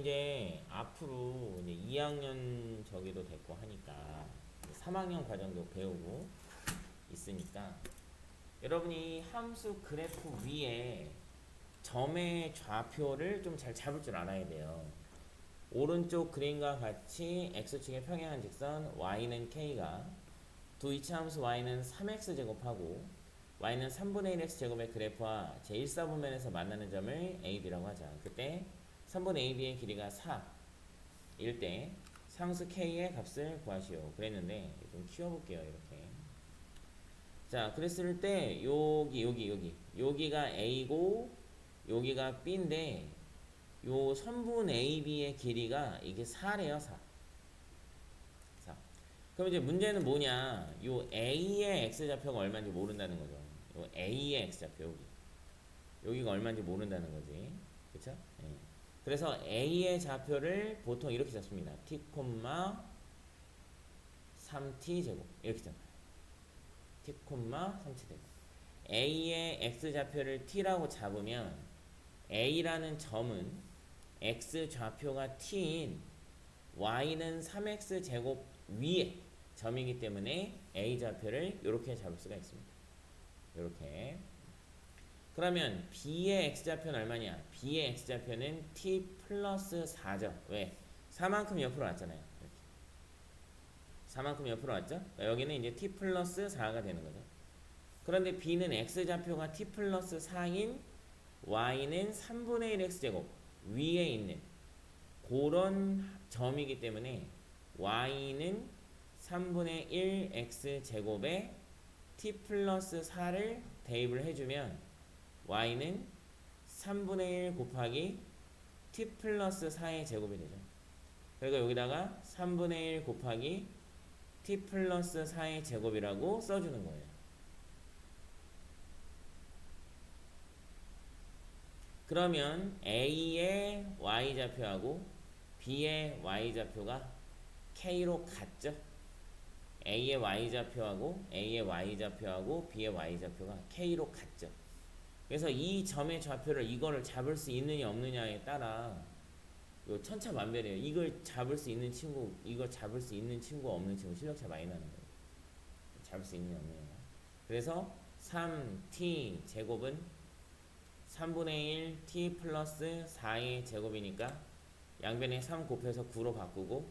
이제 앞으로 이제 2학년 저기도 됐고 하니까 3학년 과정도 배우고 있으니까 여러분이 함수 그래프 위에 점의 좌표를 좀 잘 잡을 줄 알아야 돼요. 오른쪽 그림과 같이 x축의 평행한 직선 y는 k가 두 이차함수 y는 3x 제곱하고 y는 3분의 1x 제곱의 그래프와 제1사분면에서 만나는 점을 a, b라고 하자. 그때 3분의 ab의 길이가 4일 때 상수 k의 값을 구하시오. 그랬는데 좀 키워볼게요. 이렇게. 자, 그랬을 때 여기가 a고 여기가 b인데 요 선분 AB의 길이가 이게 4래요. 4. 그럼 이제 문제는 뭐냐? 요 A의 X좌표가 얼마인지 모른다는 거죠. 요 A의 X좌표 여기가 얼마인지 모른다는 거지. 그쵸? 예. 그래서 A의 좌표를 보통 이렇게 잡습니다. t, 3t 제곱 이렇게 잡아요. t, 3t 제곱. A의 X좌표를 t라고 잡으면 A라는 점은 X좌표가 t인 y는 3x 제곱 위에 점이기 때문에 a좌표를 이렇게 잡을 수가 있습니다. 이렇게. 그러면 b의 x좌표는 얼마냐? b의 x좌표는 t 플러스 4죠. 왜? 4만큼 옆으로 왔잖아요. 이렇게. 4만큼 옆으로 왔죠? 그러니까 여기는 이제 t 플러스 4가 되는 거죠. 그런데 b는 x좌표가 t 플러스 4인 y는 3분의 1 x제곱 위에 있는 그런 점이기 때문에 y는 3분의 1 x제곱에 t 플러스 4를 대입을 해주면 y는 3분의 1 곱하기 t 플러스 4의 제곱이 되죠. 그러니까 여기다가 3분의 1 곱하기 t 플러스 4의 제곱이라고 써주는 거예요. 그러면 A의 y좌표하고 B의 y좌표가 K로 같죠? A의 y좌표하고 B의 y좌표가 K로 같죠? 그래서 이 점의 좌표를 이거를 잡을 수 있느냐 없느냐에 따라 요 천차만별이에요. 이걸 잡을 수 있는 친구, 이걸 잡을 수 있는 친구 없는 친구 실력차 많이 나는 거예요. 잡을 수 있느냐 없느냐. 그래서 3t 제곱은 3분의 1 t 플러스 4의 제곱이니까 양변에 3 곱해서 9로 바꾸고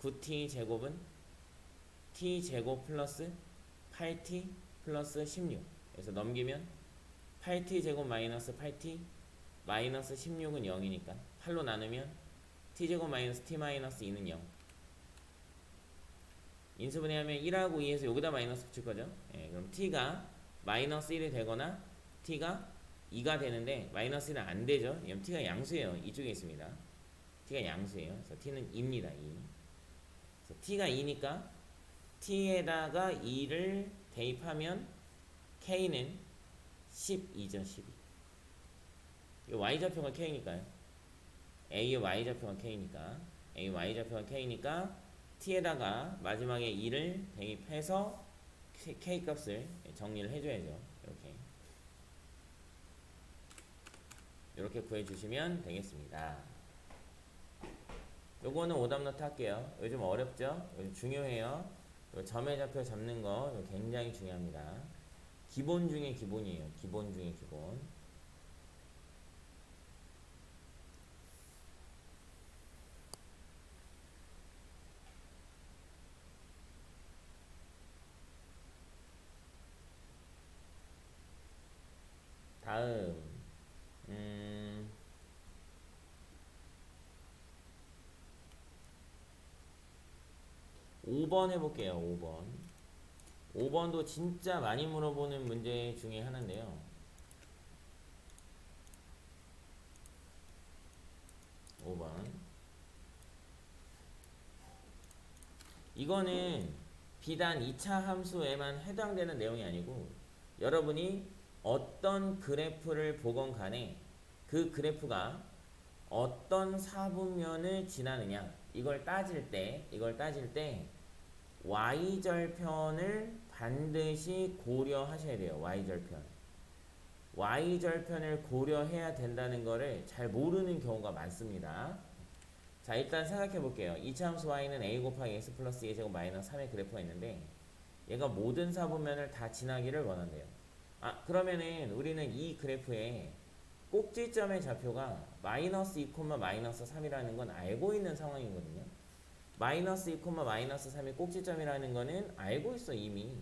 9t 제곱은 t 제곱 플러스 8t 플러스 16 그래서 넘기면 8t 제곱 마이너스 8t 마이너스 16은 0이니까 8로 나누면 t 제곱 마이너스 t 마이너스 2는 0 인수분해하면 1하고 2에서 여기다 마이너스 붙일 거죠. 예, 그럼 t가 마이너스 1이 되거나 t가 2가 되는데 마이너스 1은 안 되죠. 그럼 t가 양수예요. 이쪽에 있습니다. t가 양수예요. 그래서 t는 2입니다. 2. 그래서 t가 2니까 t에다가 2를 대입하면 k는 12죠. 12. 이 y좌표가 k니까요. a의 y좌표가 k니까 a y좌표가 k니까 t에다가 마지막에 2를 대입해서 k 값을 정리를 해줘야죠. 이렇게 구해주시면 되겠습니다. 요거는 오답노트 할게요. 요즘 어렵죠? 요즘 중요해요. 점의 좌표 잡는 거 굉장히 중요합니다. 기본 중에 기본이에요. 기본 중에 기본. 다음 5번 해볼게요. 5번. 5번도 진짜 많이 물어보는 문제 중에 하나인데요. 5번. 이거는 비단 2차 함수에만 해당되는 내용이 아니고 여러분이 어떤 그래프를 보건 간에 그 그래프가 어떤 사분면을 지나느냐 이걸 따질 때 y절편을 반드시 고려하셔야 돼요. y절편을 고려해야 된다는 거를 잘 모르는 경우가 많습니다. 자, 일단 생각해 볼게요. 이차함수 y는 a 곱하기 x 플러스 2의 제곱 마이너스 3의 그래프가 있는데 얘가 모든 사분면을 다 지나기를 원한대요. 아, 그러면은 우리는 이 그래프에 꼭지점의 좌표가 마이너스 2, 마이너스 3이라는 건 알고 있는 상황이거든요. 마이너스 2, 마이너스 3이 꼭지점이라는 거는 알고 있어 이미.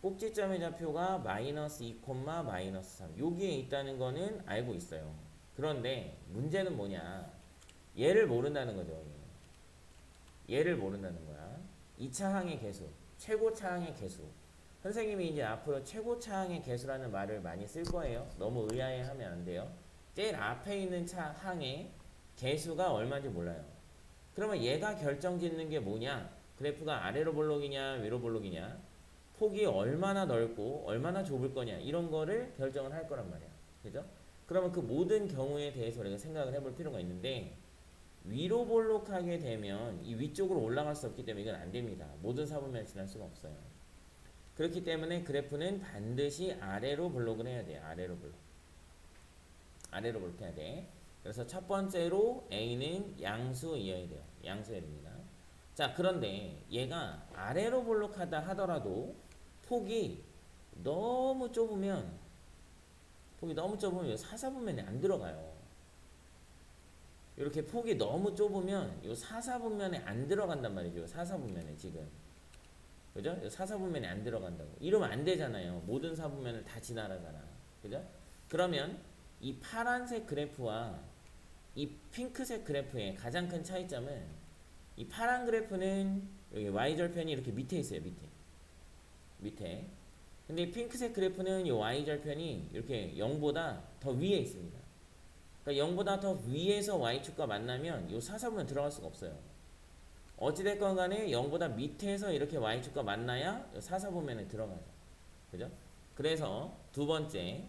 꼭지점의 좌표가 마이너스 2, 마이너스 3 여기에 있다는 거는 알고 있어요. 그런데 문제는 뭐냐, 얘를 모른다는 거죠. 얘를 모른다는 거야. 2차항의 개수, 최고차항의 개수. 선생님이 이제 앞으로 최고차항의 개수라는 말을 많이 쓸 거예요. 너무 의아해하면 안 돼요. 제일 앞에 있는 차항의 개수가 얼마인지 몰라요. 그러면 얘가 결정짓는 게 뭐냐? 그래프가 아래로 볼록이냐 위로 볼록이냐, 폭이 얼마나 넓고 얼마나 좁을 거냐, 이런 거를 결정을 할 거란 말이야. 그죠? 그러면 그 모든 경우에 대해서 우리가 생각을 해볼 필요가 있는데, 위로 볼록하게 되면 이 위쪽으로 올라갈 수 없기 때문에 이건 안 됩니다. 모든 사분면을 지날 수가 없어요. 그렇기 때문에 그래프는 반드시 아래로 볼록을 해야 돼요. 아래로 볼록. 아래로 볼록 해야 돼. 그래서 첫 번째로 A는 양수이어야 돼요. 양수여야 됩니다. 자, 그런데 얘가 아래로 볼록하다 하더라도 폭이 너무 좁으면 사사분면이 안 들어가요. 이렇게 폭이 너무 좁으면 요 사사분면에 안 들어간단 말이죠. 사사분면에 지금. 그죠? 사사분면에 안 들어간다고. 이러면 안 되잖아요. 모든 사분면을 다 지나가잖아. 그죠? 그러면 이 파란색 그래프와 이 핑크색 그래프의 가장 큰 차이점은, 이 파란 그래프는 여기 y절편이 이렇게 밑에 있어요. 밑에. 근데 이 핑크색 그래프는 이 y절편이 이렇게 0보다 더 위에 있습니다. 그러니까 0보다 더 위에서 y축과 만나면 이 사사분면 들어갈 수가 없어요. 어찌됐건 간에 0보다 밑에서 이렇게 y축과 만나야 사사분면에 들어가죠. 그죠? 그래서 두 번째,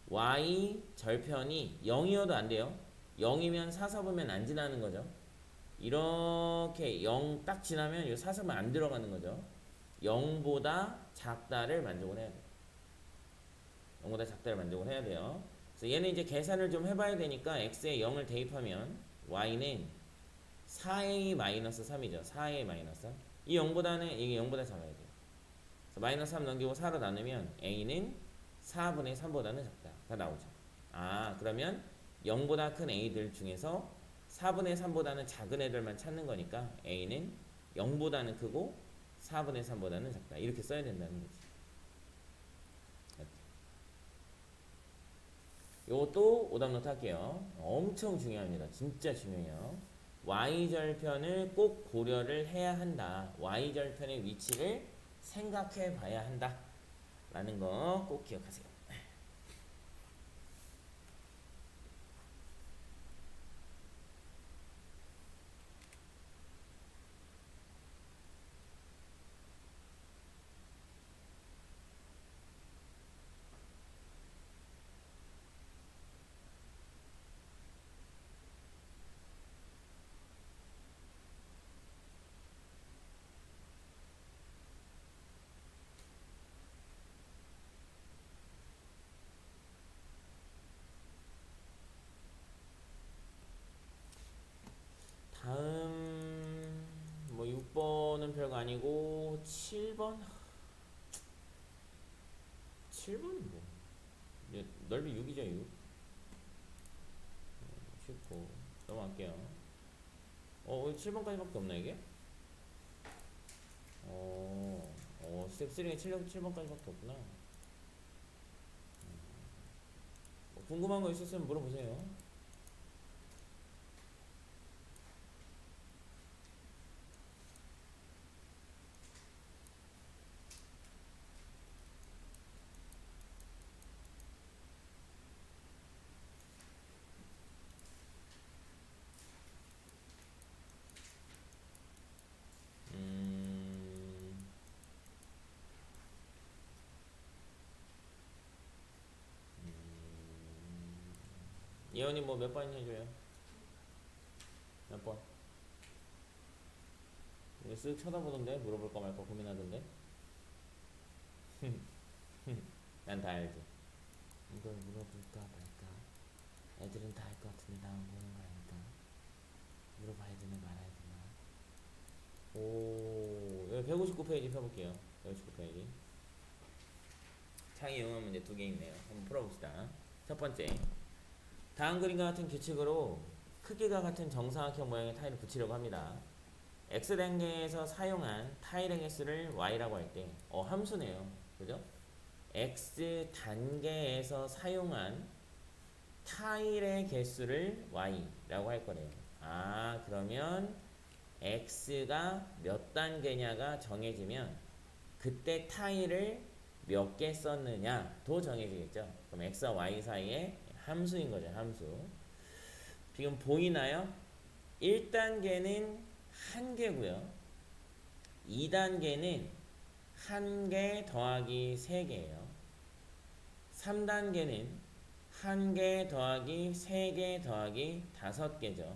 y절편이 0이어도 안 돼요. 0이면 사사분면 안 지나는 거죠. 이렇게 0 딱 지나면 이 사사분면 안 들어가는 거죠. 0보다 작다를 만족을 해야 돼요. 0보다 작다를 만족을 해야 돼요. 그래서 얘는 이제 계산을 좀 해봐야 되니까 x에 0을 대입하면 y는 4a-3이죠. 4a-3. 이 0보다는 이게 0보다 작아야 돼요. 그래서 마이너스 3 넘기고 4로 나누면 a는 4분의 3보다는 작다가 나오죠. 아, 그러면 0보다 큰 a들 중에서 4분의 3보다는 작은 애들만 찾는 거니까 a는 0보다는 크고 4분의 3보다는 작다. 이렇게 써야 된다는 거지. 요것도 오답노트 할게요. 엄청 중요합니다. 진짜 중요해요. y절편을 꼭 고려를 해야 한다. y절편의 위치를 생각해 봐야 한다. 라는 거 꼭 기억하세요. 다음 뭐 6번은 별거 아니고 7번? 7번은 뭐 넓이 6이죠. 6 쉽고 넘어갈게요. 7번까지밖에 없나 이게? 스텝 3에 7번까지밖에 없구나. 뭐 궁금한 거 있었으면 물어보세요. 예원이 뭐 몇 번 해줘요? 몇 번? 이거 쓱 쳐다보던데 물어볼까 말까 고민하던데. 난 다 알지. 이걸 물어볼까 말까. 애들은 다 알 것 같은데 나만 모르는 거 아닐까. 159페이지 펴볼게요. 159페이지. 창의 응용 문제 2개 있네요. 한번 풀어봅시다. 첫 번째. 다음 그림과 같은 규칙으로 크기가 같은 정사각형 모양의 타일을 붙이려고 합니다. X단계에서 사용한 타일의 개수를 Y라고 할 때, 함수네요. 그죠? X단계에서 사용한 타일의 개수를 Y라고 할 거네요. 그러면 X가 몇 단계냐가 정해지면 그때 타일을 몇 개 썼느냐도 정해지겠죠. 그럼 X와 Y 사이에 함수인 거죠. 함수. 지금 보이나요? 1단계는 1개고요. 2단계는 1개 더하기 3개예요. 3단계는 1개 더하기 3개 더하기 5개죠.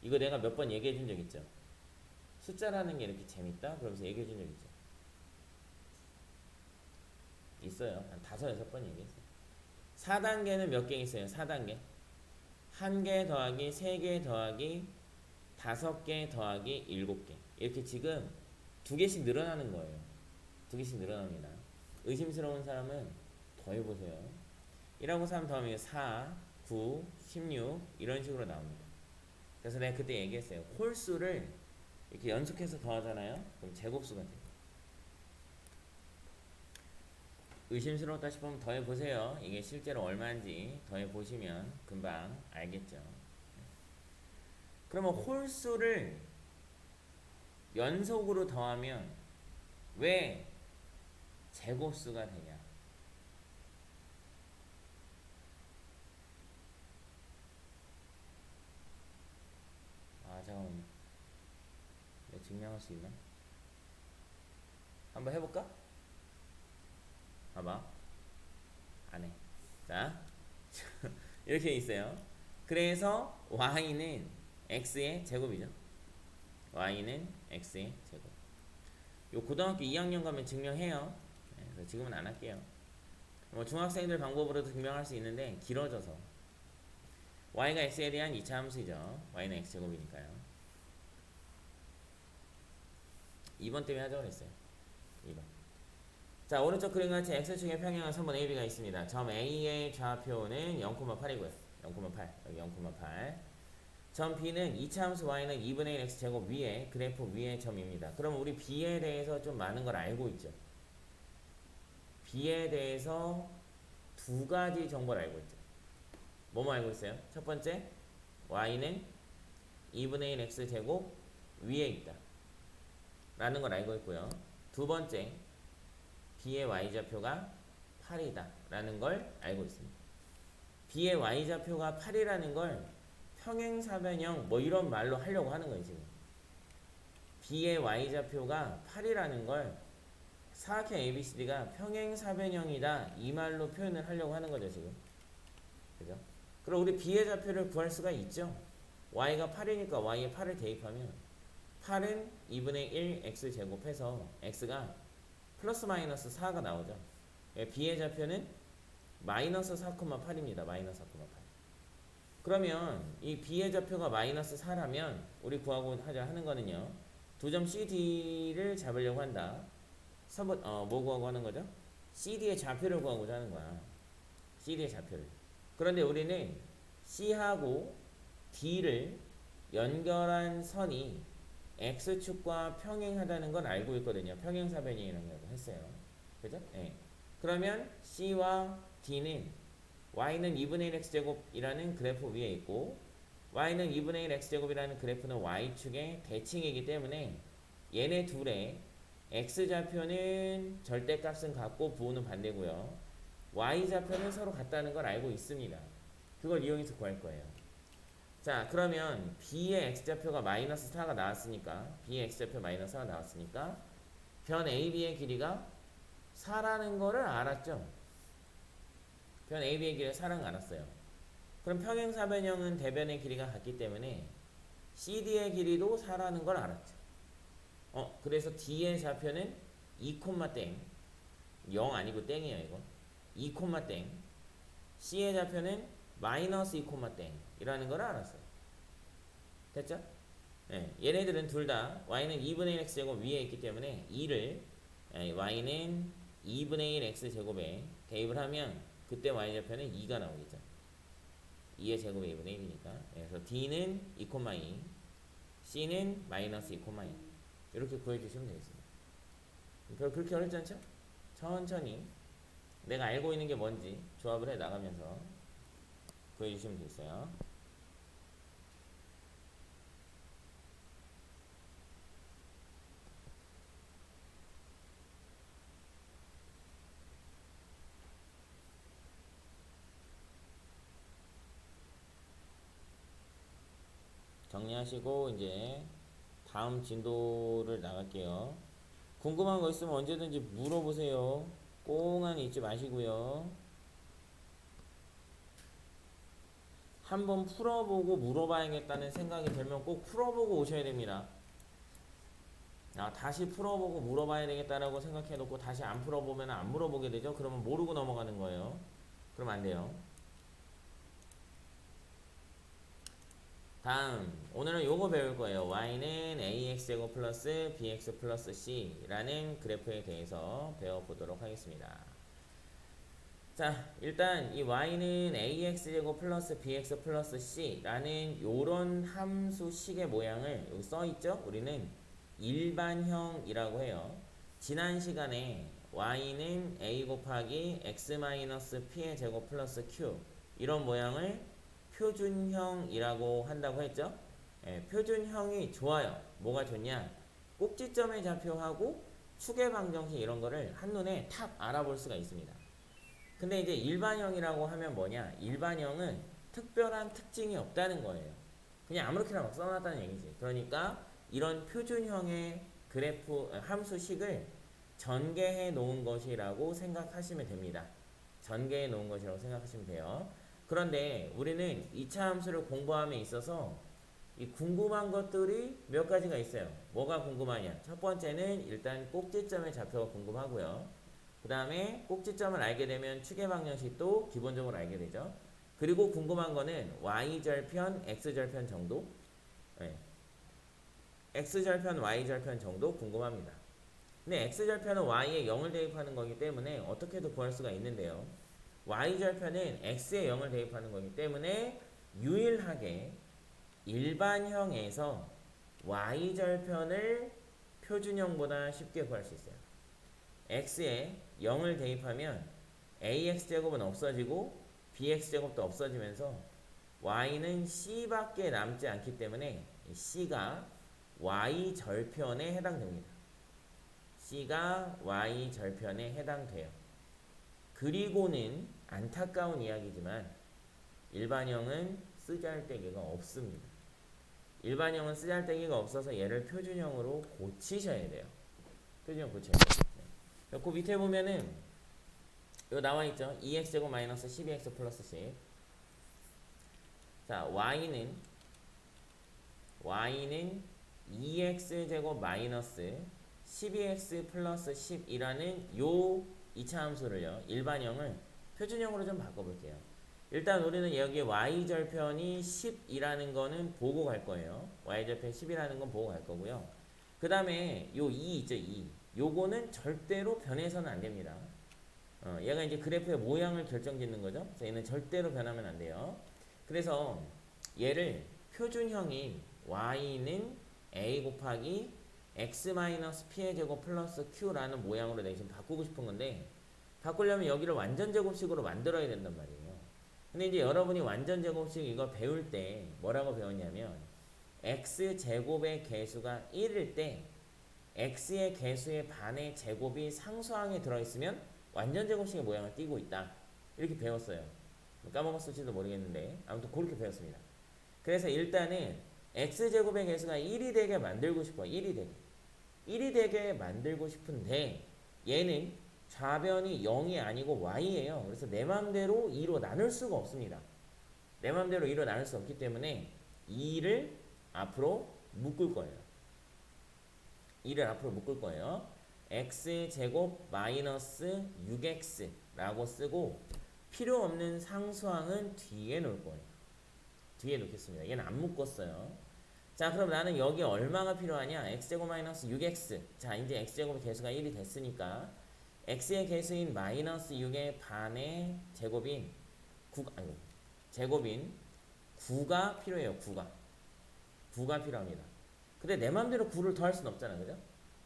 이거 내가 몇 번 얘기해 준 적 있죠? 숫자라는 게 이렇게 재밌다? 그러면서 얘기해 준 적 있죠? 있어요. 한 5, 6번 얘기했어요. 4단계는 몇 개 있어요? 4단계. 1개 더하기 3개 더하기 5개 더하기 7개. 이렇게 지금 2개씩 늘어나는 거예요. 2개씩 늘어납니다. 의심스러운 사람은 더 해보세요. 1하고 3 더하면 4, 9, 16 이런 식으로 나옵니다. 그래서 내가 그때 얘기했어요. 홀수를 이렇게 연속해서 더하잖아요. 그럼 제곱수가 돼요. 의심스럽다 싶으면 더해보세요. 이게 실제로 얼마인지 더해보시면 금방 알겠죠. 그러면 홀수를 연속으로 더하면 왜 제곱수가 되냐? 잠깐만요. 내가 증명할 수 있나? 한번 해볼까? 봐봐. 안 해. 자, 이렇게 있어요. 그래서 y는 x의 제곱이죠. y는 x의 제곱. 요 고등학교 2학년 가면 증명해요. 그래서 지금은 안 할게요. 뭐 중학생들 방법으로도 증명할 수 있는데 길어져서 y가 x에 대한 2차 함수이죠. y는 x제곱이니까요. 2번 때문에 하자고 했어요. 2번. 자, 오른쪽 그림과 같이 x축의 평행한 선분 AB가 있습니다. 점 A의 좌표는 0,8이고요. 0,8. 여기 0,8. 점 B는 2차 함수 y는 2분의 1 x제곱 위에 그래프 위의 점입니다. 그럼 우리 B에 대해서 좀 많은 걸 알고 있죠. B에 대해서 2가지 정보를 알고 있죠. 뭐뭐 알고 있어요? 첫 번째, y는 2분의 1 x제곱 위에 있다 라는 걸 알고 있고요. 두 번째, B의 y좌표가 8이다 라는 걸 알고 있습니다. B의 y좌표가 8이라는 걸 평행사변형 뭐 이런 말로 하려고 하는 거예요. 지금 B의 y좌표가 8이라는 걸 사각형 ABCD가 평행사변형이다 이 말로 표현을 하려고 하는 거죠. 지금 그죠? 그럼 우리 B의 좌표를 구할 수가 있죠. y가 8이니까 y에 8을 대입하면 8은 2분의 1 x제곱해서 x가 플러스 마이너스 4가 나오죠. B의 좌표는 마이너스 4,8입니다. 마이너스 4,8. 그러면 이 B의 좌표가 마이너스 4라면 우리 구하고자 하는 거는요. 두 점 CD를 잡으려고 한다. 뭐 구하고 하는 거죠? CD의 좌표를 구하고자 하는 거야. CD의 좌표를. 그런데 우리는 C하고 D를 연결한 선이 X축과 평행하다는 건 알고 있거든요. 평행사변형이라고 했어요. 그죠? 네. 그러면 C와 D는 y는 2분의 1 x제곱이라는 그래프 위에 있고 y는 2분의 1 x제곱이라는 그래프는 y축의 대칭이기 때문에 얘네 둘의 x좌표는 절대값은 같고 부호는 반대고요. y좌표는 서로 같다는 걸 알고 있습니다. 그걸 이용해서 구할 거예요. 자, 그러면 b의 x좌표가 마이너스 4가 나왔으니까 b의 x좌표 마이너스 4가 나왔으니까 변 AB의 길이가 4라는 거를 알았죠. 변 AB의 길이가 4라는 거 알았어요. 그럼 평행사변형은 대변의 길이가 같기 때문에 CD의 길이도 4라는 걸 알았죠. 그래서 D의 좌표는 2, 땡 0 아니고 땡이에요. 이거 2, 땡 C의 좌표는 마이너스 2, 땡 이라는 걸 알았어요. 됐죠? 예, 얘네들은 둘 다 y는 2분의 1 x제곱 위에 있기 때문에 2를 y는 2분의 1 x제곱에 대입을 하면 그때 y절편은 2가 나오겠죠. 2의 제곱이 2분의 1이니까. 그래서 d는 2,2, c는 마이너스 2,2 이렇게 구해주시면 되겠습니다. 별 그렇게 어렵지 않죠? 천천히 내가 알고 있는 게 뭔지 조합을 해 나가면서 구해주시면 되겠어요. 정리하시고 이제 다음 진도를 나갈게요. 궁금한 거 있으면 언제든지 물어보세요. 꽁하니 있지 마시고요. 한번 풀어보고 물어봐야겠다는 생각이 들면 꼭 풀어보고 오셔야 됩니다. 다시 풀어보고 물어봐야 되겠다라고 생각해놓고 다시 안 풀어보면 안 물어보게 되죠. 그러면 모르고 넘어가는 거예요. 그러면 안 돼요. 다음 오늘은 요거 배울 거예요. y는 ax제곱 플러스 bx 플러스 c라는 그래프에 대해서 배워보도록 하겠습니다. 자, 일단 이 y는 ax제곱 플러스 bx 플러스 c라는 요런 함수식의 모양을 여기 써있죠? 우리는 일반형이라고 해요. 지난 시간에 y는 a 곱하기 x 마이너스 p의 제곱 플러스 q 이런 모양을 표준형이라고 한다고 했죠? 예, 표준형이 좋아요. 뭐가 좋냐? 꼭지점의 좌표하고 축의 방정식 이런 거를 한눈에 탁 알아볼 수가 있습니다. 근데 이제 일반형이라고 하면 뭐냐? 일반형은 특별한 특징이 없다는 거예요. 그냥 아무렇게나 막 써놨다는 얘기지. 그러니까 이런 표준형의 그래프 함수식을 전개해 놓은 것이라고 생각하시면 됩니다. 전개해 놓은 것이라고 생각하시면 돼요. 그런데 우리는 2차 함수를 공부함에 있어서 이 궁금한 것들이 몇 가지가 있어요. 뭐가 궁금하냐? 첫 번째는 일단 꼭지점의 좌표가 궁금하고요. 그 다음에 꼭지점을 알게 되면 축의 방정식도 기본적으로 알게 되죠. 그리고 궁금한 거는 y절편, x절편 정도, 네. x절편, y절편 정도 궁금합니다. 근데 x절편은 y에 0을 대입하는 거기 때문에 어떻게도 구할 수가 있는데요. y절편은 x에 0을 대입하는 거기 때문에 유일하게 일반형에서 y절편을 표준형보다 쉽게 구할 수 있어요. x에 0을 대입하면 ax제곱은 없어지고 bx제곱도 없어지면서 y는 c밖에 남지 않기 때문에 c가 y절편에 해당됩니다. c가 y절편에 해당돼요. 그리고는 안타까운 이야기지만 일반형은 쓰잘데기가 없습니다. 일반형은 쓰잘데기가 없어서 얘를 표준형으로 고치셔야 돼요. 표준형 고쳐야 돼요. 그 밑에 보면은 이거 나와있죠. 2x제곱 마이너스 12x 플러스 10. 자, y는 2x제곱 마이너스 12x 플러스 10이라는 요 2차 함수를요. 일반형을 표준형으로 좀 바꿔볼게요. 일단 우리는 여기 y절편이 10이라는 거는 보고 갈 거예요. y절편 10이라는 건 보고 갈 거고요. 그 다음에 요 2 있죠. 2. 요거는 절대로 변해서는 안 됩니다. 얘가 이제 그래프의 모양을 결정짓는 거죠. 그래서 얘는 절대로 변하면 안 돼요. 그래서 얘를 표준형인 y는 a 곱하기 x-p의 제곱 플러스 q라는 모양으로 내가 지금 바꾸고 싶은 건데 바꾸려면 여기를 완전 제곱식으로 만들어야 된단 말이에요. 근데 이제 여러분이 완전 제곱식 이거 배울 때 뭐라고 배웠냐면 x제곱의 개수가 1일 때 x의 개수의 반의 제곱이 상수항에 들어있으면 완전 제곱식의 모양을 띠고 있다. 이렇게 배웠어요. 까먹었을지도 모르겠는데 아무튼 그렇게 배웠습니다. 그래서 일단은 x제곱의 개수가 1이 되게 만들고 싶어. 1이 되게 만들고 싶은데 얘는 좌변이 0이 아니고 y예요. 그래서 내 맘대로 2로 나눌 수가 없습니다. 내 맘대로 2로 나눌 수 없기 때문에 2를 앞으로 묶을 거예요. 2를 앞으로 묶을 거예요. x제곱 마이너스 6x라고 쓰고 필요 없는 상수항은 뒤에 놓을 거예요. 뒤에 놓겠습니다. 얘는 안 묶었어요. 자, 그럼 나는 여기 얼마가 필요하냐? x제곱 마이너스 6x. 자, 이제 x제곱의 개수가 1이 됐으니까 x의 개수인 마이너스 6의 반의 제곱인 9, 아이고, 제곱인 9가 필요해요. 9가 필요합니다. 근데 내 맘대로 9를 더할 수는 없잖아. 그죠?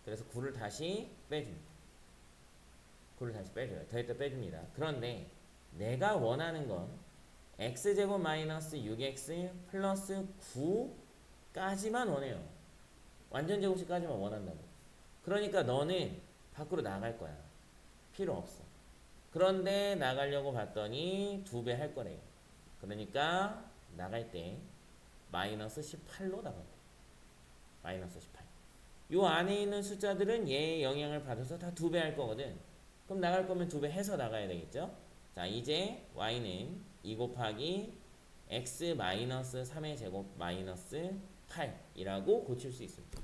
그래서 9를 다시 빼줍니다. 9를 다시 빼줘요. 더했다 빼줍니다. 그런데 내가 원하는 건 x제곱 마이너스 6x 플러스 9까지만 원해요. 완전 제곱식까지만 원한다고. 그러니까 너는 밖으로 나갈 거야. 필요 없어. 그런데 나가려고 봤더니 2배 할 거래요. 그러니까 나갈 때 마이너스 18로 나가요. 마이너스 18. 요 안에 있는 숫자들은 얘의 영향을 받아서 다 2배 할 거거든. 그럼 나갈 거면 2배 해서 나가야 되겠죠? 자, 이제 y는 2 곱하기 x 마이너스 3의 제곱 마이너스 8이라고 고칠 수 있습니다.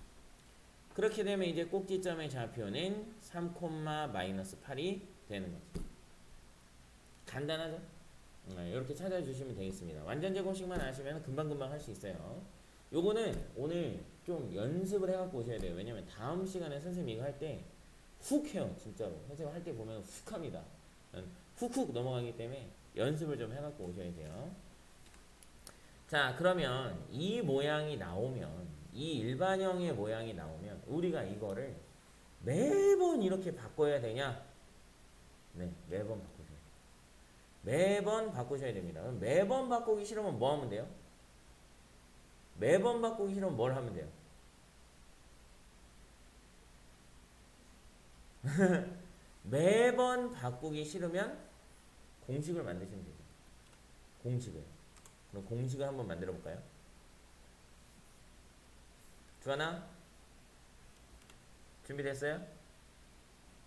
그렇게 되면 이제 꼭지점의 좌표는 3, 마이너스 8이 되는 거죠. 간단하죠? 이렇게 찾아주시면 되겠습니다. 완전 제곱식만 아시면 금방금방 할 수 있어요. 요거는 오늘 좀 연습을 해갖고 오셔야 돼요. 왜냐면 다음 시간에 선생님 이거 할 때 훅 해요. 진짜로. 선생님 할 때 보면 훅 합니다. 훅훅 넘어가기 때문에 연습을 좀 해갖고 오셔야 돼요. 자, 그러면 이 모양이 나오면, 이 일반형의 모양이 나오면 우리가 이거를 매번 이렇게 바꿔야 되냐? 네, 매번 바꾸셔야 돼요. 매번 바꾸셔야 됩니다. 그럼 매번 바꾸기 싫으면 뭐 하면 돼요? 매번 바꾸기 싫으면 뭘 하면 돼요? 매번 바꾸기 싫으면 공식을 만드시면 되죠. 공식을. 그럼 공식을 한번 만들어 볼까요? 주하나? 준비됐어요?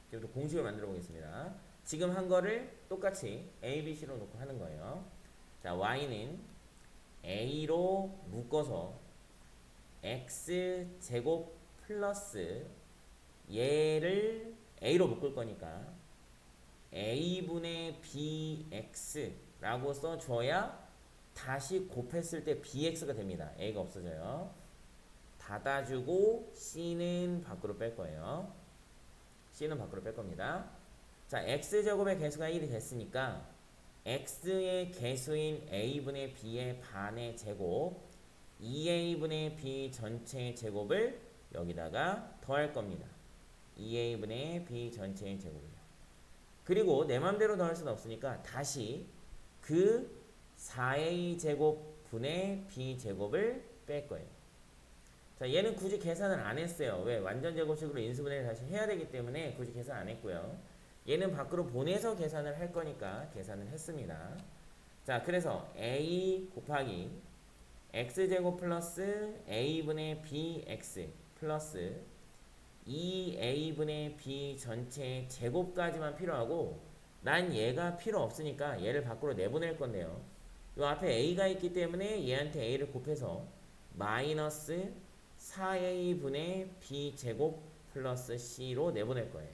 지금부터 공식을 만들어 보겠습니다. 지금 한 거를 똑같이 A, B, C로 놓고 하는 거예요. 자, Y는 A로 묶어서 X제곱 플러스 얘를 A로 묶을 거니까 A분의 BX라고 써줘야 다시 곱했을 때 BX가 됩니다. A가 없어져요. 닫아주고 C는 밖으로 뺄 거예요. C는 밖으로 뺄 겁니다. 자, X제곱의 개수가 1이 됐으니까 X의 개수인 A분의 B의 반의 제곱 2A분의 B 전체의 제곱을 여기다가 더할 겁니다. 2A분의 B 전체의 제곱을요. 그리고 내 맘대로 더할 수는 없으니까 다시 그 4A 제곱분의 B 제곱을 뺄 거예요. 자, 얘는 굳이 계산을 안 했어요. 왜? 완전 제곱식으로 인수분해를 다시 해야 되기 때문에 굳이 계산 안 했고요. 얘는 밖으로 보내서 계산을 할 거니까 계산을 했습니다. 자, 그래서 A 곱하기 X제곱 플러스 A분의 BX 플러스 2A분의 B 전체 제곱까지만 필요하고 난 얘가 필요 없으니까 얘를 밖으로 내보낼 건데요. 요 앞에 A가 있기 때문에 얘한테 A를 곱해서 마이너스 4A분의 B제곱 플러스 C로 내보낼 거예요.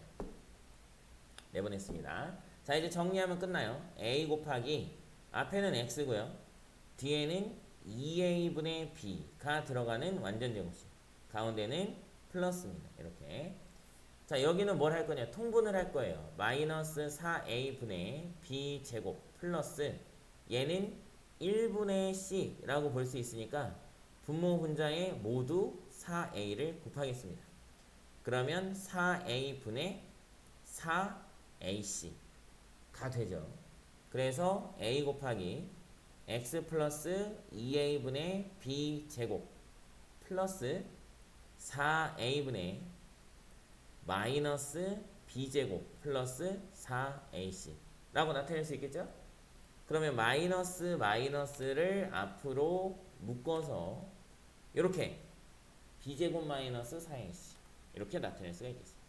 내보냈습니다. 자, 이제 정리하면 끝나요. A 곱하기 앞에는 X고요. 뒤에는 2A분의 B가 들어가는 완전 제곱식. 가운데는 플러스입니다. 이렇게. 자, 여기는 뭘 할 거냐? 통분을 할 거예요. 마이너스 4A분의 B제곱 플러스 얘는 1분의 C라고 볼 수 있으니까 분모 분자에 모두 4A를 곱하겠습니다. 그러면 4A분의 4AC가 되죠. 그래서 A 곱하기 X 플러스 2A분의 B제곱 플러스 4A분의 마이너스 B제곱 플러스 4AC 라고 나타낼 수 있겠죠? 그러면 마이너스를 앞으로 묶어서 이렇게 B제곱 마이너스 4AC 이렇게 나타낼 수가 있겠어요.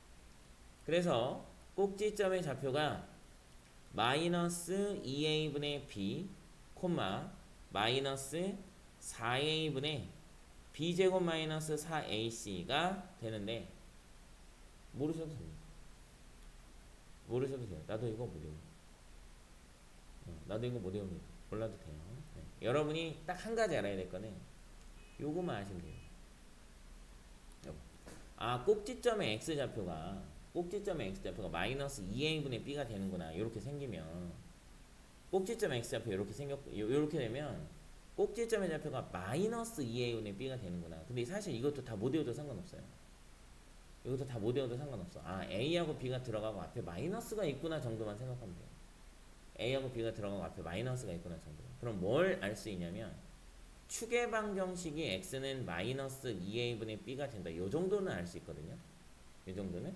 그래서 꼭지점의 좌표가 마이너스 2A분의 B 마이너스 4A분의 B제곱 마이너스 4AC가 되는데 모르셔도 됩니다. 모르셔도 돼요. 나도 이거 못 외웁니다. 나도 이거 못 외웁니다. 몰라도 돼요. 네. 여러분이 딱 한 가지 알아야 될 거는 요거만 아시면 돼요. 꼭지점의 x좌표가 마이너스 2a분의 b가 되는구나. 이렇게 생기면 꼭지점의 x좌표 이렇게 이렇게 되면 꼭지점의 좌표가 마이너스 2a분의 b가 되는구나. 근데 사실 이것도 다 못 외워도 상관없어요. 이것도 다 못 외워도 상관없어. a하고 b가 들어가고 앞에 마이너스가 있구나 정도만 생각하면 돼요. a하고 b가 들어가고 앞에 마이너스가 있구나 정도. 그럼 뭘 알 수 있냐면 축의 방정식이 x는 마이너스 2a분의 b가 된다. 요 정도는 알 수 있거든요. 요 정도는.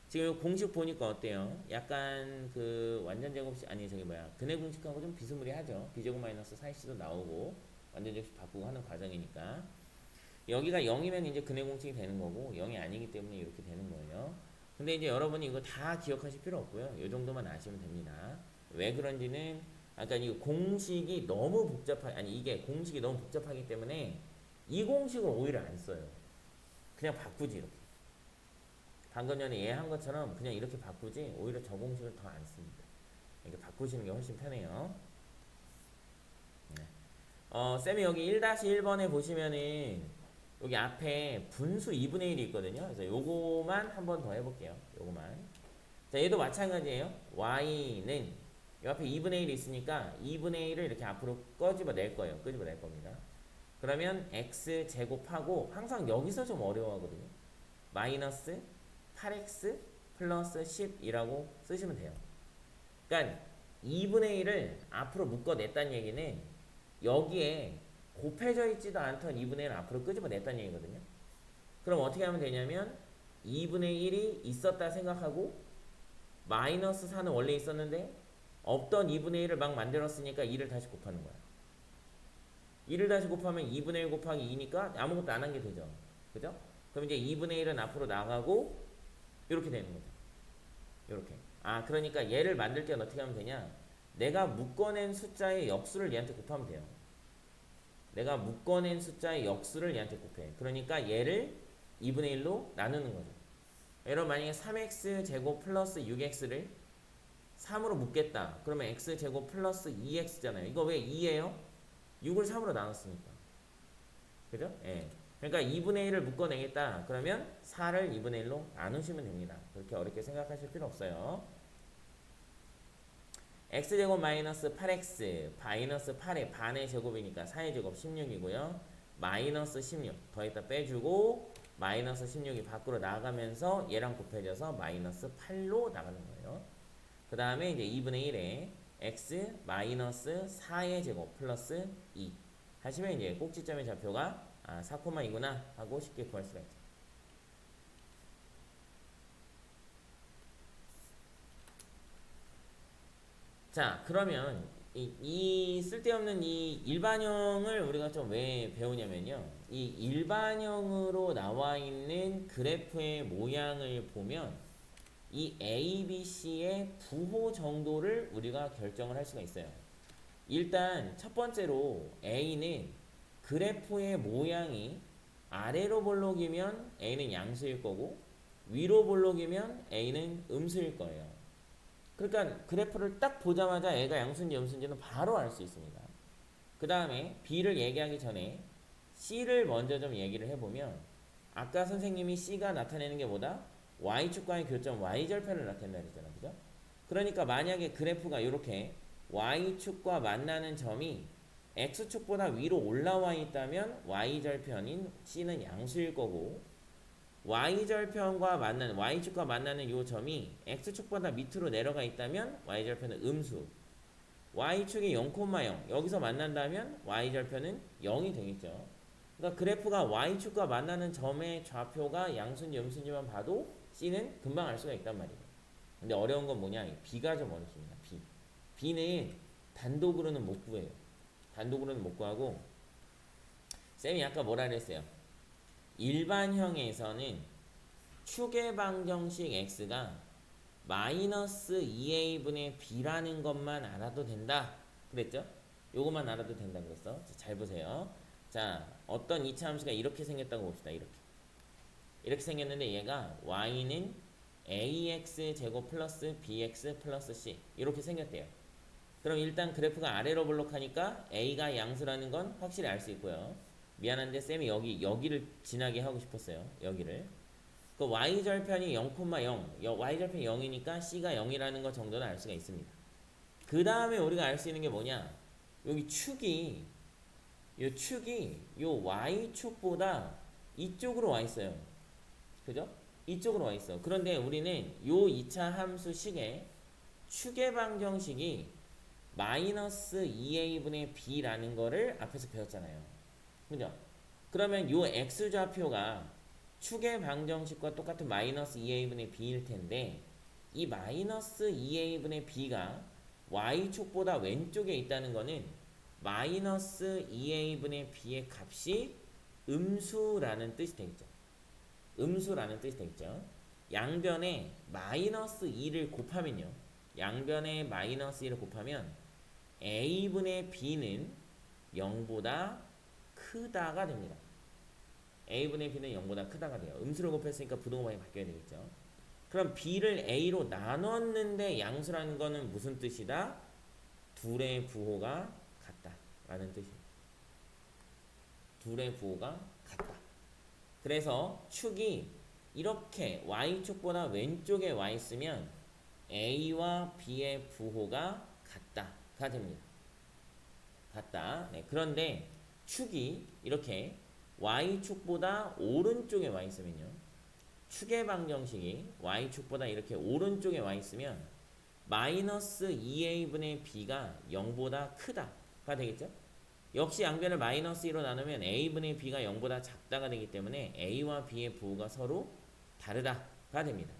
지금 공식 보니까 어때요? 약간 그 완전 제곱식 아니 저기 뭐야 근의 공식하고 좀 비스무리하죠. b제곱 마이너스 4x도 나오고 완전 제곱식 바꾸고 하는 과정이니까 여기가 0이면 이제 근의 공식이 되는 거고 0이 아니기 때문에 이렇게 되는 거예요. 근데 이제 여러분이 이거 다 기억하실 필요 없고요. 요 정도만 아시면 됩니다. 왜 그런지는 아까 이 공식이 너무 이게 공식이 너무 복잡하기 때문에 이 공식을 오히려 안 써요. 그냥 바꾸지 이렇게. 방금 전에 얘 한 것처럼 그냥 이렇게 바꾸지 오히려 저 공식을 더 안 씁니다. 이렇게 바꾸시는 게 훨씬 편해요. 네. 쌤이 여기 1-1번에 보시면은 여기 앞에 분수 2분의 1이 있거든요. 그래서 요거만 한 번 더 해볼게요. 요거만. 자, 얘도 마찬가지예요. y는 요 앞에 2분의 1이 있으니까 2분의 1을 이렇게 앞으로 끄집어낼 거예요. 끄집어낼 겁니다. 그러면 x 제곱하고 항상 여기서 좀 어려워하거든요. 마이너스 8x 플러스 10이라고 쓰시면 돼요. 그러니까 2분의 1을 앞으로 묶어냈다는 얘기는 여기에 곱해져 있지도 않던 2분의 1을 앞으로 끄집어냈다는 얘기거든요. 그럼 어떻게 하면 되냐면 2분의 1이 있었다 생각하고 마이너스 4는 원래 있었는데 없던 2분의 1을 막 만들었으니까 2를 다시 곱하는 거야. 2를 다시 곱하면 2분의 1 곱하기 2니까 아무것도 안 한 게 되죠. 그죠? 그럼 이제 2분의 1은 앞으로 나가고 이렇게 되는 거죠. 이렇게. 그러니까 얘를 만들 때는 어떻게 하면 되냐? 내가 묶어낸 숫자의 역수를 얘한테 곱하면 돼요. 내가 묶어낸 숫자의 역수를 얘한테 곱해. 그러니까 얘를 2분의 1로 나누는 거죠. 여러분 만약에 3x 제곱 플러스 6x를 3으로 묶겠다. 그러면 x 제곱 플러스 2x잖아요. 이거 왜 2예요? 6을 3으로 나눴으니까. 그죠? 예. 그러니까 2분의 1을 묶어내겠다. 그러면 4를 2분의 1로 나누시면 됩니다. 그렇게 어렵게 생각하실 필요 없어요. x제곱 마이너스 8x 마이너스 8의 반의 제곱이니까 4의 제곱 16이고요. 마이너스 16 더했다 빼주고 마이너스 16이 밖으로 나가면서 얘랑 곱해져서 마이너스 8로 나가는 거예요. 그 다음에 이제 2분의 1에 x 마이너스 4의 제곱 플러스 2 하시면 이제 꼭지점의 좌표가 4,2구나 하고 쉽게 구할 수가 있죠. 자, 그러면 이 쓸데없는 이 일반형을 우리가 좀 왜 배우냐면요. 이 일반형으로 나와 있는 그래프의 모양을 보면 이 A, B, C의 부호 정도를 우리가 결정을 할 수가 있어요. 일단 첫 번째로 A는 그래프의 모양이 아래로 볼록이면 A는 양수일 거고 위로 볼록이면 A는 음수일 거예요. 그러니까 그래프를 딱 보자마자 A가 양수인지 음수인지는 바로 알 수 있습니다. 그 다음에 B를 얘기하기 전에 C를 먼저 좀 얘기를 해보면 아까 선생님이 C가 나타내는 게 뭐다? Y축과의 교점 Y절편을 나타낸다 그랬잖아. 그죠? 그러니까 만약에 그래프가 이렇게 Y축과 만나는 점이 X축보다 위로 올라와 있다면 Y절편인 C는 양수일 거고 Y절편과 만나는 Y축과 만나는 이 점이 X축보다 밑으로 내려가 있다면 Y절편은 음수 Y축이 0,0 여기서 만난다면 Y절편은 0이 되겠죠. 그러니까 그래프가 Y축과 만나는 점의 좌표가 양수인지 음수인지만 봐도 C는 금방 알 수가 있단 말이에요. 근데 어려운 건 뭐냐? B가 좀 어렵습니다. B는 단독으로는 못 구해요. 단독으로는 못 구하고 쌤이 아까 뭐라 그랬어요? 일반형에서는 축의 방정식 x가 마이너스 2a분의 b라는 것만 알아도 된다 그랬죠? 요것만 알아도 된다 그랬어. 잘 보세요. 자, 어떤 이차함수가 이렇게 생겼다고 봅시다. 이렇게 생겼는데 얘가 y는 ax 제곱 플러스 bx 플러스 c 이렇게 생겼대요. 그럼 일단 그래프가 아래로 볼록하니까 a가 양수라는 건 확실히 알 수 있고요. 미안한데 쌤이 여기를 지나게 하고 싶었어요. 여기를. 그 y절편이 0,0, y절편이 0이니까 c가 0이라는 거 정도는 알 수가 있습니다. 그 다음에 우리가 알 수 있는 게 뭐냐? 여기 요 y축보다 이쪽으로 와 있어요. 그죠? 이쪽으로 와 있어. 그런데 우리는 요 2차 함수식의 축의 방정식이 마이너스 2a분의 b라는 거를 앞에서 배웠잖아요. 그죠? 그러면 요 x좌표가 축의 방정식과 똑같은 마이너스 2a분의 b일 텐데 이 마이너스 2a분의 b가 y축보다 왼쪽에 있다는 거는 마이너스 2a분의 b의 값이 음수라는 뜻이 되겠죠. 음수라는 뜻이 되겠죠. 양변에 마이너스 2를 곱하면요. 양변에 마이너스 2를 곱하면 a분의 b는 0보다 크다가 됩니다. a분의 b는 0보다 크다가 돼요. 음수를 곱했으니까 부동반이 바뀌어야 되겠죠. 그럼 b를 a로 나눴는데 양수라는 거는 무슨 뜻이다? 둘의 부호가 같다 라는 뜻이에요. 둘의 부호가 같다. 그래서 축이 이렇게 y축보다 왼쪽에 와 있으면 a와 b의 부호가 같다가 됩니다. 같다. 네, 그런데 축이 이렇게 y축보다 오른쪽에 와 있으면요. 축의 방정식이 y축보다 이렇게 오른쪽에 와 있으면 마이너스 2a분의 b가 0보다 크다가 되겠죠? 역시 양변을 마이너스 2로 나누면 a분의 b가 0보다 작다가 되기 때문에 a와 b의 부호가 서로 다르다가 됩니다.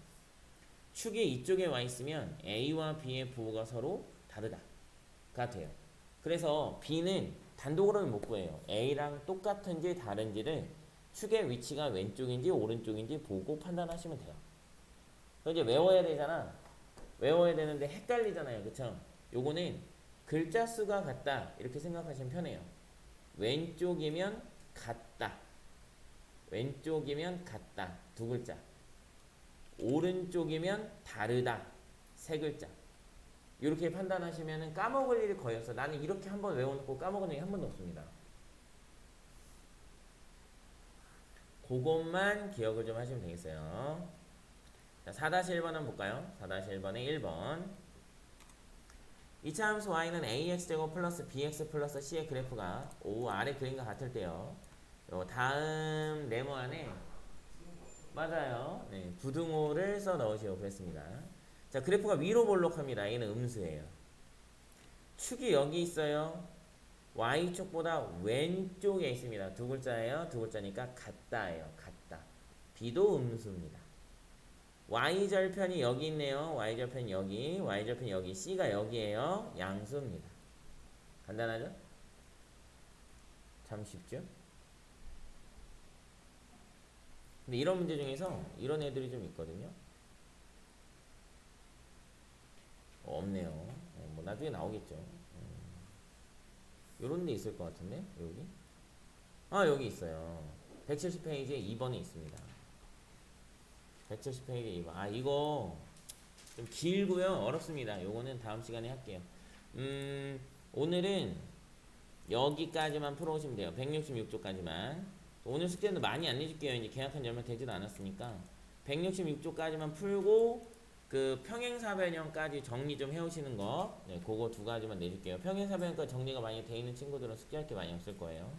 축이 이쪽에 와 있으면 a와 b의 부호가 서로 다르다가 돼요. 그래서 b는 단독으로는 못 구해요. a랑 똑같은지 다른지를 축의 위치가 왼쪽인지 오른쪽인지 보고 판단하시면 돼요. 이제 외워야 되잖아. 외워야 되는데 헷갈리잖아요. 그쵸? 요거는 글자 수가 같다 이렇게 생각하시면 편해요. 왼쪽이면 같다. 왼쪽이면 같다. 두 글자. 오른쪽이면 다르다. 세 글자. 이렇게 판단하시면 까먹을 일이 거의 없어. 나는 이렇게 한번 외워놓고 까먹은 적이 한 번도 없습니다. 그것만 기억을 좀 하시면 되겠어요. 자, 4-1번 한번 볼까요? 4-1번에 1번. 2차 함수 y는 ax제곱 플러스 bx 플러스 c의 그래프가 아래 그림과 같을 때요. 요 다음 네모 안에 맞아요. 네, 부등호를 써 넣으시오 그랬습니다. 자, 그래프가 위로 볼록합니다. 얘는 음수예요. 축이 여기 있어요. y축보다 왼쪽에 있습니다. 두 글자예요. 두 글자니까 같다예요. 같다. b도 음수입니다. y절편이 여기 있네요. y절편 여기, y절편 여기, c가 여기에요. 양수입니다. 간단하죠? 참 쉽죠? 근데 이런 문제 중에서 이런 애들이 좀 있거든요. 없네요. 뭐 나중에 나오겠죠. 요런 데 있을 것 같은데 여기? 여기 있어요. 170페이지에 2번에 있습니다. 170페이지 2번. 이거 좀 길고요. 어렵습니다. 요거는 다음 시간에 할게요. 오늘은 여기까지만 풀어오시면 돼요. 166조까지만. 오늘 숙제는 많이 안 내줄게요. 이제 계약한 지 얼마 되지도 않았으니까. 166조까지만 풀고 그 평행사변형까지 정리 좀 해오시는 거. 네, 그거 두 가지만 내줄게요. 평행사변형까지 정리가 많이 돼 있는 친구들은 숙제할 게 많이 없을 거예요.